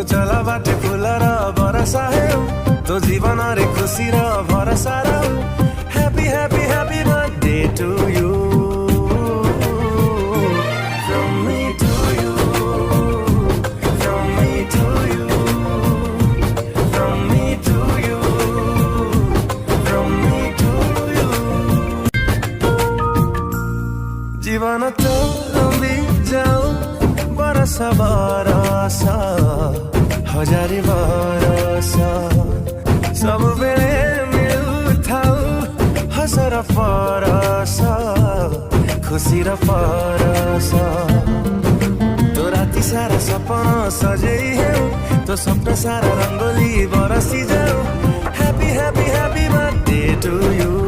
तो चला बाटे फुलर बरसा है तो जीवन रे खुशी रा भरसा रा happy happy happy birthday to you from me to you from me to you from me to you from me to you जीवन तो लंबी जाओ बरसा बरसा हजारी बरसा सब बेले मिलुथाउ हसर परसा खुशी र परसा तो राति सारा सपना सजई है तो सपना सारा रंगोली बरसी जाऊ happy happy happy birthday to you